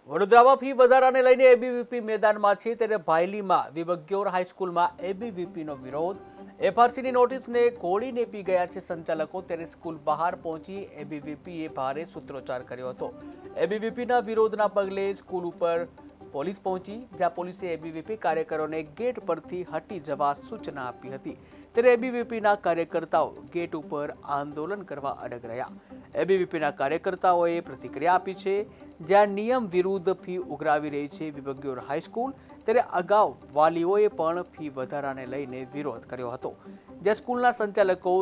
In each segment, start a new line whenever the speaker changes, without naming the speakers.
વડોદરામાં ફી વધારાને લઈને એબીવીપી મેદાનમાં છે ત્યારે ભાયલીમાં વિબગ્યોર હાઈસ્કૂલમાં એબીવીપીનો વિરોધ એફઆરસીની નોટિસને ઘોડીને પી ગયા છે સંચાલકો ત્યારે સ્કૂલ બહાર પહોંચી એબીવીપીએ ભારે સૂત્રોચ્ચાર કર્યો હતો એબીવીપીના વિરોધના પગલે સ્કૂલ ઉપર પોલીસ પહોંચી જ્યાં પોલીસે એબીવીપી કાર્યકરોને ગેટ પરથી હટી જવા સૂચના આપી હતી ત્યારે એબીવીપીના કાર્યકર્તાઓ ગેટ ઉપર આંદોલન કરવા અડગ રહ્યા એબીવીપીના કાર્યકર્તાઓએ પ્રતિક્રિયા આપી છે જ્યાં નિયમ વિરુદ્ધ ફી ઉઘરાવી રહી છે વિબગ્યોર હાઈસ્કૂલ ત્યારે અગાઉ વાલીઓએ પણ ફી વધારાને લઈને વિરોધ કર્યો હતો જ્યાં સ્કૂલના સંચાલકો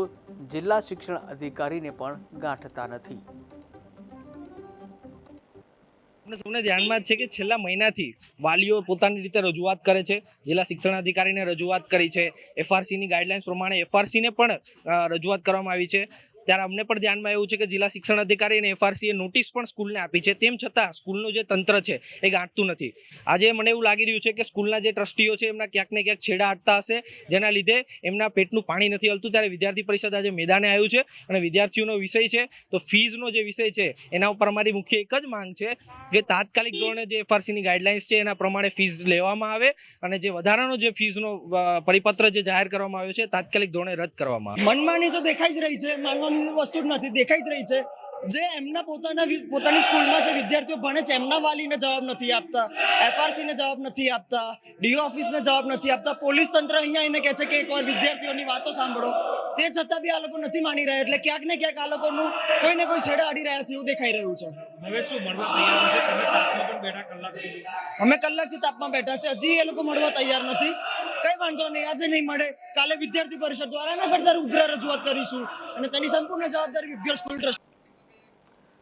જિલ્લા શિક્ષણ અધિકારીને પણ ગાંઠતા નથી
સૌને ધ્યાનમાં છે કે છેલ્લા મહિનાથી વાલીઓ પોતાની રીતે રજૂઆત કરે છે જિલ્લા શિક્ષણ અધિકારીને રજૂઆત કરી છે એફઆરસીની ગાઈડલાઇન્સ પ્રમાણે એફઆરસીને પણ રજૂઆત કરવામાં આવી છે ત્યારે અમને પણ ધ્યાનમાં એવું છે કે જિલ્લા શિક્ષણ અધિકારી અને એફઆરસીએ નોટિસ પણ સ્કૂલને આપી છે તેમ છતાં સ્કૂલનું જે તંત્ર છે એ ગાંઠતું નથી આજે મને એવું લાગી રહ્યું છે કે સ્કૂલના જે ટ્રસ્ટીઓ છે એમના ક્યાંક ને ક્યાંક છેડા અટતા હશે જેના લીધે એમના પેટનું પાણી નથી હલતું ત્યારે વિદ્યાર્થી પરિષદ આજે મેદાને આવ્યું છે અને વિદ્યાર્થીઓનો વિષય છે તો ફીઝનો જે વિષય છે એના ઉપર અમારી મુખ્ય એક જ માંગ છે કે તાત્કાલિક ધોરણે જે એફઆરસીની ગાઈડલાઇન્સ છે એના પ્રમાણે ફીઝ લેવામાં આવે અને જે વધારાનો જે ફીઝનો પરિપત્ર જે જાહેર કરવામાં આવ્યો છે તાત્કાલિક ધોરણે રદ કરવામાં આવે
મનમાની તો દેખાઈ જ રહી છે માનવાની વસ્તુ જ નથી દેખાઈ જ રહી છે જે એમના પોતાની સ્કૂલમાં જે વિદ્યાર્થીઓ ભણે છે એમના વાલીને જવાબ નથી આપતા એફઆરસીને જવાબ નથી આપતા ડીઓ ઓફિસને જવાબ નથી આપતા પોલીસ તંત્ર અહીંયા આવીને કહે છે કે એકવાર વિદ્યાર્થીઓની વાતો સાંભળો તે છતાં બી આ લોકો નથી માની રહ્યા એટલે ક્યાંક ને ક્યાંક આ લોકોનું કોઈ ને કોઈ છેડા અડી રહ્યા છે એવું દેખાઈ રહ્યું છે
હવે શું મળવા તૈયાર નથી તમે તાપમાં પણ બેઠા કલાક સુધી
અમે કલાકથી તાપમાં બેઠા છે હજી એ લોકો મળવા તૈયાર નથી કઈ વાંધો નહીં આજે નહીં મળે કાલે વિદ્યાર્થી પરિષદ દ્વારા એના કરતા ઉગ્ર રજૂઆત કરીશું અને તેની સંપૂર્ણ જવાબદારી વિદ્યાર્થી સ્કૂલ ટ્રસ્ટ